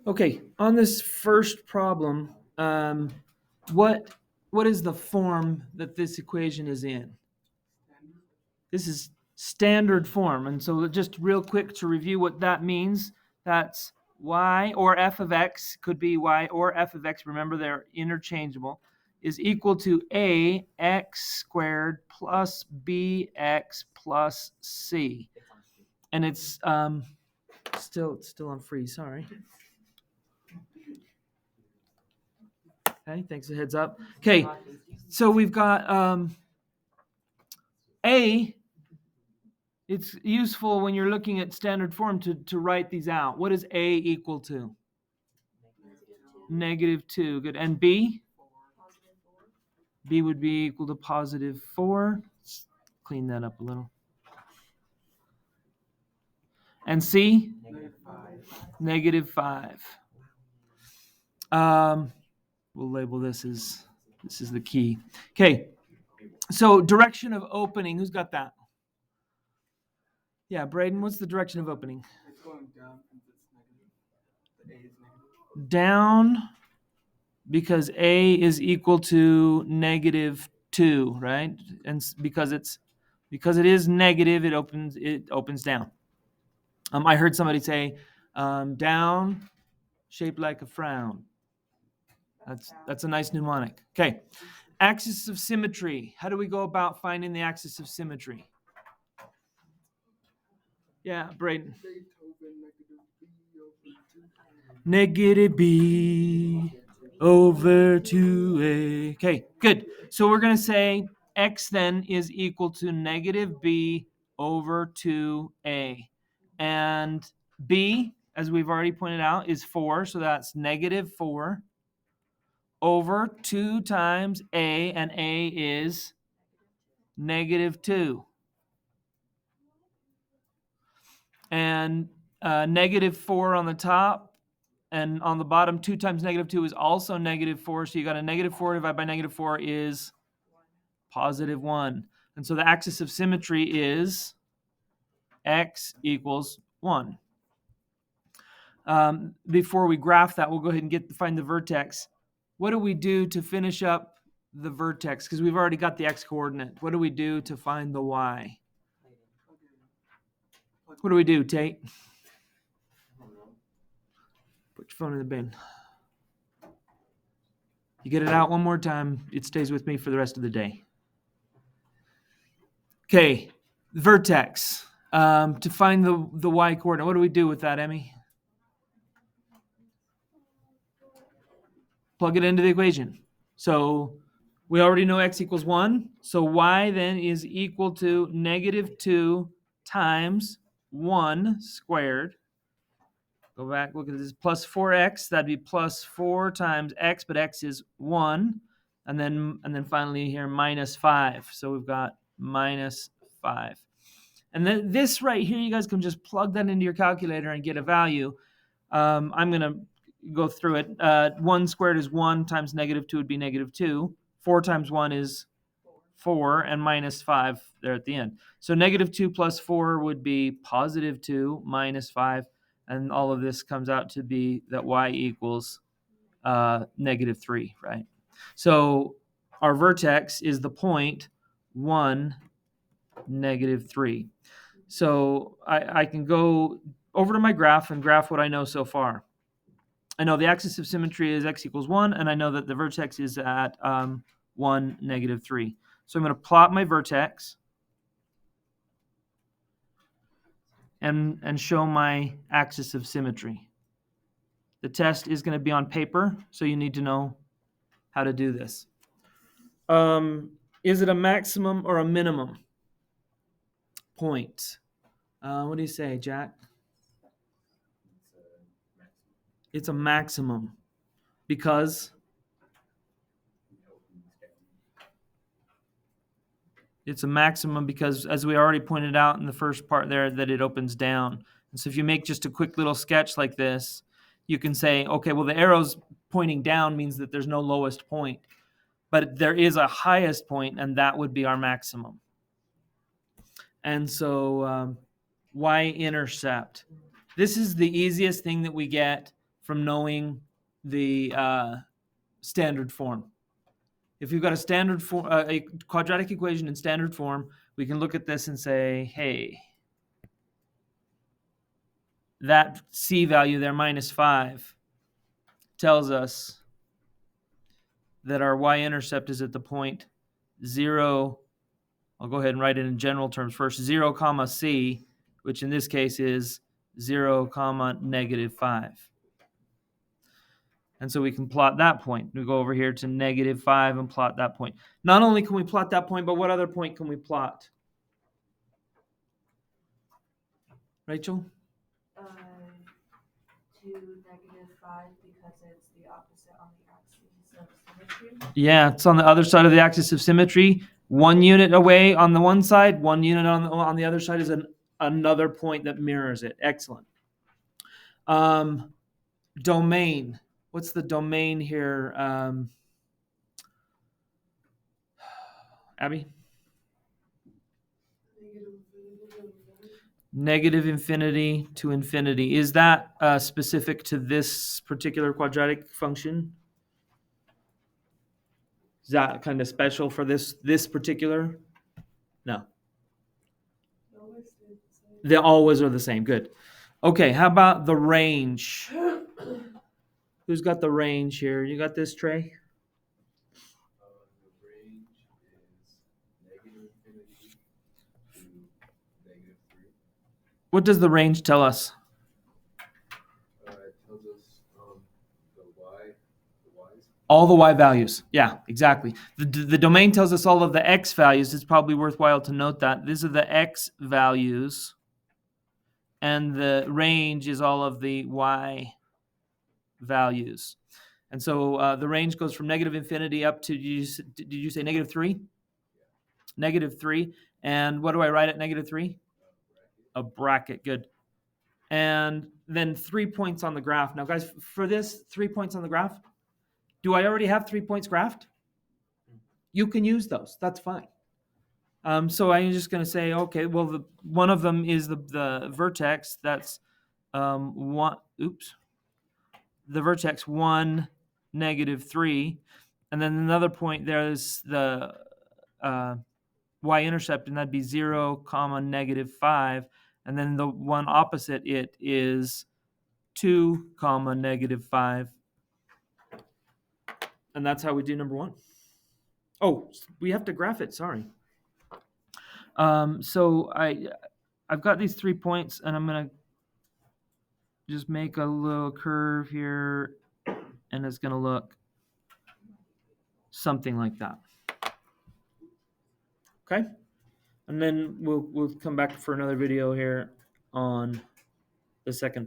Okay, on this first problem, what is the form that this equation is in? This is standard form, and so just real quick to review what that means, that's y or f of x, could be y or f of x, remember they're interchangeable, is equal to a x squared plus bx plus c. And it's still on free, sorry. Okay, thanks for the heads up. Okay, so we've got A. It's useful when you're looking at standard form to write these out. What is A equal to? -2. Good. And B? B would be equal to +4. Let's clean that up a little. And C? -5. We'll label this as, this is the key. Okay, so direction of opening, who's got that? Yeah, Braden, what's the direction of opening? It's going down because it's negative. The A is negative. Down, because A is equal to -2, right? And because it is negative, it opens down. I heard somebody say, down, shaped like a frown. That's a nice mnemonic. Okay, axis of symmetry. How do we go about finding the axis of symmetry? Yeah, Braden. -b over 2a. Okay, good. So we're going to say x then is equal to -b over 2a. And b, as we've already pointed out, is 4. So that's -4 over 2 times a, and a is -2. And -4 on the top, and on the bottom, 2 times -2 is also -4. So you got a -4 divided by -4 is +1. And so the axis of symmetry is x equals 1. Before we graph that, we'll go ahead and find the vertex. What do we do to finish up the vertex? Because we've already got the x coordinate. What do we do to find the y? What do we do, Tate? Put your phone in the bin. You get it out one more time, it stays with me for the rest of the day. Okay, vertex. To find the y coordinate, what do we do with that, Emmy? Plug it into the equation. So we already know x equals 1. So y then is equal to -2 times 1 squared. Go back, look at this, plus 4x. That'd be plus 4 times x, but x is 1. And then finally here, -5. So we've got -5. And then this right here, you guys can just plug that into your calculator and get a value. I'm going to go through it. 1 squared is 1 times -2 would be -2. 4 times 1 is 4, and -5 there at the end. So -2 plus 4 would be +2 minus 5. And all of this comes out to be that y equals -3, right? So our vertex is the point 1, -3. So I can go over to my graph and graph what I know so far. I know the axis of symmetry is x equals 1, and I know that the vertex is at 1, -3. So I'm going to plot my vertex and show my axis of symmetry. The test is going to be on paper, so you need to know how to do this. Is it a maximum or a minimum point? What do you say, Jack? It's a maximum because it's a maximum because, as we already pointed out in the first part there, that it opens down. And so if you make just a quick little sketch like this, you can say, okay, well, the arrow's pointing down means that there's no lowest point, but there is a highest point, and that would be our maximum. And so y-intercept. This is the easiest thing that we get from knowing the standard form. If you've got a standard form, a quadratic equation in standard form, we can look at this and say, hey, that c value there, -5, tells us that our y-intercept is at the point 0. I'll go ahead and write it in general terms first. 0, comma c, which in this case is 0, comma -5. And so we can plot that point. We go over here to -5 and plot that point. Not only can we plot that point, but what other point can we plot? Rachel? 2, -5, because it's the opposite on the axis of symmetry. Yeah, it's on the other side of the axis of symmetry. 1 unit away on the one side, 1 unit on the other side is another point that mirrors it. Excellent. Domain. What's the domain here? Abby? -infinity to infinity. Is that specific to this particular quadratic function? Is that kind of special for this particular? No. They always are the same. Good. Okay, how about the range? Who's got the range here? You got this, Trey? The range is -infinity to -3. What does the range tell us? It tells us the y's. All the y values. Yeah, exactly. The domain tells us all of the x values. It's probably worthwhile to note that. These are the x values. And the range is all of the y values. And so the range goes from -infinity up to, did you say -3? -3. And what do I write at -3? A bracket. Good. And then 3 points on the graph. Now, guys, for this 3 points on the graph, do I already have 3 points graphed? You can use those. That's fine. So I'm just going to say, okay, well, one of them is the vertex. That's one. Oops. The vertex 1, -3, and then another point there is the y-intercept, and that'd be 0, comma -5, and then the one opposite it is 2, comma -5, and that's how we do number 1. Oh, we have to graph it. Sorry. So I've got these 3 points, and I'm gonna just make a little curve here, and it's gonna look something like that. Okay, and then we'll come back for another video here on the second